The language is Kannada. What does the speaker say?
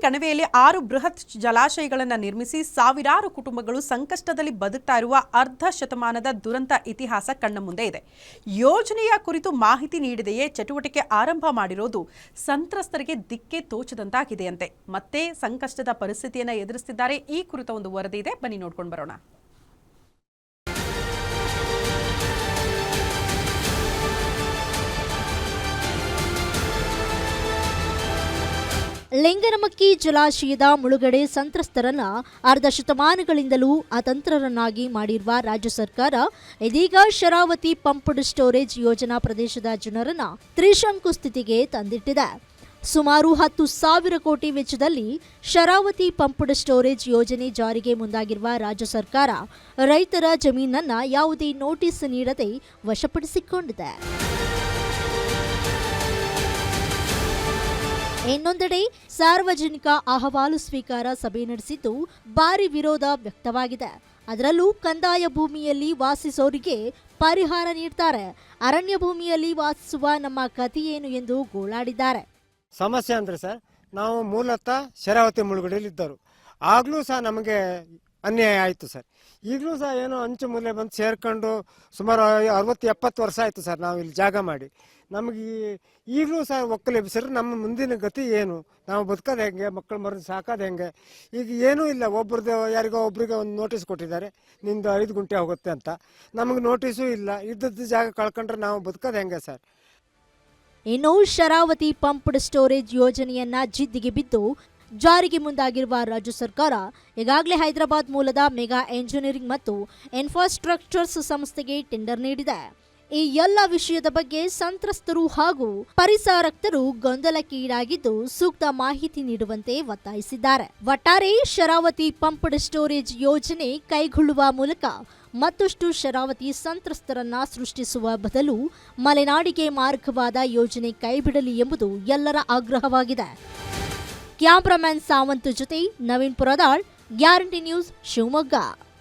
ಕಣಿವೆಯಲ್ಲಿ 6 ಬೃಹತ್ ಜಲಾಶಯಗಳನ್ನು ನಿರ್ಮಿಸಿ ಸಾವಿರಾರು ಕುಟುಂಬಗಳು ಸಂಕಷ್ಟದಲ್ಲಿ ಬದುಕ್ತಾ ಇರುವ ಅರ್ಧ ಶತಮಾನದ ದುರಂತ ಇತಿಹಾಸ ಕಣ್ಣ ಮುಂದೆ ಇದೆ. ಯೋಜನೆಯ ಕುರಿತು ಮಾಹಿತಿ ನೀಡಿದೆಯೇ ಚಟುವಟಿಕೆ ಆರಂಭ ಮಾಡಿರೋದು ಸಂತ್ರಸ್ತರಿಗೆ ದಿಕ್ಕೆ ತೋಚದಂತಾಗಿದೆಯಂತೆ. ಮತ್ತೆ ಸಂಕಷ್ಟದ ಪರಿಸ್ಥಿತಿಯನ್ನು ಎದುರಿಸುತ್ತಿದ್ದಾರೆ. ಈ ಕುರಿತ ಒಂದು ವರದಿ ಇದೆ, ಬನ್ನಿ ನೋಡ್ಕೊಂಡು ಬರೋಣ. ಲಿಂಗನಮಕ್ಕಿ ಜಲಾಶಯದ ಮುಳುಗಡೆ ಸಂತ್ರಸ್ತರನ್ನ ಅರ್ಧ ಶತಮಾನಗಳಿಂದಲೂ ಅತಂತ್ರರನ್ನಾಗಿ ಮಾಡಿರುವ ರಾಜ್ಯ ಸರ್ಕಾರ ಇದೀಗ ಶರಾವತಿ ಪಂಪ್ಡ್ ಸ್ಟೋರೇಜ್ ಯೋಜನಾ ಪ್ರದೇಶದ ಜನರನ್ನ ತ್ರಿಶಂಕು ಸ್ಥಿತಿಗೆ ತಂದಿಟ್ಟಿದೆ. ಸುಮಾರು 10,000 ಕೋಟಿ ವೆಚ್ಚದಲ್ಲಿ ಶರಾವತಿ ಪಂಪ್ಡ್ ಸ್ಟೋರೇಜ್ ಯೋಜನೆ ಜಾರಿಗೆ ಮುಂದಾಗಿರುವ ರಾಜ್ಯ ಸರ್ಕಾರ ರೈತರ ಜಮೀನನ್ನ ಯಾವುದೇ ನೋಟಿಸ್ ನೀಡದೆ ವಶಪಡಿಸಿಕೊಂಡಿದೆ. ಇನ್ನೊಂದೆಡೆ ಸಾರ್ವಜನಿಕ ಅಹವಾಲು ಸ್ವೀಕಾರ ಸಭೆ ನಡೆಸಿದ್ದು ಭಾರಿ ವಿರೋಧ ವ್ಯಕ್ತವಾಗಿದೆ. ಅದರಲ್ಲೂ ಕಂದಾಯ ಭೂಮಿಯಲ್ಲಿ ವಾಸಿಸೋರಿಗೆ ಪರಿಹಾರ ನೀಡ್ತಾರೆ, ಅರಣ್ಯ ಭೂಮಿಯಲ್ಲಿ ವಾಸಿಸುವ ನಮ್ಮ ಕಥೆಯೇನು ಎಂದು ಗೋಳಾಡಿದ್ದಾರೆ. ಸಮಸ್ಯೆ ಅಂದ್ರೆ ಸರ್, ನಾವು ಮೂಲತಃ ಶರಾವತಿ ಮುಳುಗಡೆಯಲ್ಲಿ ಇದ್ದರು. ಆಗ್ಲೂ ಸಹ ನಮಗೆ ಅನ್ಯಾಯ ಆಯಿತು ಸರ್. ಈಗಲೂ ಸಹ ಏನೋ ಅಂಚು ಮೂಲೆ ಬಂದು ಸೇರ್ಕೊಂಡು ಸುಮಾರು 60-70 ವರ್ಷ ಆಯಿತು ಸರ್ ನಾವು ಇಲ್ಲಿ ಜಾಗ ಮಾಡಿ. ನಮಗೆ ಈಗಲೂ ಸಹ ಒಕ್ಕಲೆಬ್ಬಿಸಿದ್ರೆ ನಮ್ಮ ಮುಂದಿನ ಗತಿ ಏನು? ನಾವು ಬದುಕೋದು ಹೆಂಗೆ? ಮಕ್ಕಳು ಮರದು ಸಾಕೋದು ಹೆಂಗೆ? ಈಗ ಏನೂ ಇಲ್ಲ. ಒಬ್ರದ್ದು ಯಾರಿಗೋ ಒಬ್ರಿಗೆ ಒಂದು ನೋಟಿಸ್ ಕೊಟ್ಟಿದ್ದಾರೆ, ನಿಂದು 5 ಗುಂಟೆ ಹೋಗುತ್ತೆ ಅಂತ. ನಮಗೆ ನೋಟಿಸು ಇಲ್ಲ. ಇದ್ದದ್ದು ಜಾಗ ಕಳ್ಕೊಂಡ್ರೆ ನಾವು ಬದುಕೋದು ಹೆಂಗೆ ಸರ್? ಇನ್ನು ಶರಾವತಿ ಪಂಪ್ಡ್ ಸ್ಟೋರೇಜ್ ಯೋಜನೆಯನ್ನ ಜಿದ್ದಿಗೆ ಬಿದ್ದು ಜಾರಿಗೆ ಮುಂದಾಗಿರುವ ರಾಜ್ಯ ಸರ್ಕಾರ ಈಗಾಗಲೇ ಹೈದರಾಬಾದ್ ಮೂಲದ ಮೆಗಾ ಎಂಜಿನಿಯರಿಂಗ್ ಮತ್ತು ಇನ್ಫ್ರಾಸ್ಟ್ರಕ್ಚರ್ಸ್ ಸಂಸ್ಥೆಗೆ ಟೆಂಡರ್ ನೀಡಿದೆ. ಈ ಎಲ್ಲ ವಿಷಯದ ಬಗ್ಗೆ ಸಂತ್ರಸ್ತರು ಹಾಗೂ ಪರಿಸರಕ್ತರು ಗೊಂದಲಕ್ಕೀಡಾಗಿದ್ದು ಸೂಕ್ತ ಮಾಹಿತಿ ನೀಡುವಂತೆ ಒತ್ತಾಯಿಸಿದ್ದಾರೆ. ಒಟ್ಟಾರೆ ಶರಾವತಿ ಪಂಪ್ಡ್ ಸ್ಟೋರೇಜ್ ಯೋಜನೆ ಕೈಗೊಳ್ಳುವ ಮೂಲಕ ಮತ್ತಷ್ಟು ಶರಾವತಿ ಸಂತ್ರಸ್ತರನ್ನ ಸೃಷ್ಟಿಸುವ ಬದಲು ಮಲೆನಾಡಿಗೆ ಮಾರ್ಗವಾದ ಯೋಜನೆ ಕೈಬಿಡಲಿ ಎಂಬುದು ಎಲ್ಲರ ಆಗ್ರಹವಾಗಿದೆ. ಕ್ಯಾಮ್ರಾಮನ್ ಸಾವಂತ್ ಜೊತೆ ನವೀನ್ ಪುರದಾಳ್, ಗ್ಯಾರಂಟಿ ನ್ಯೂಸ್, ಶಿವಮೊಗ್ಗ.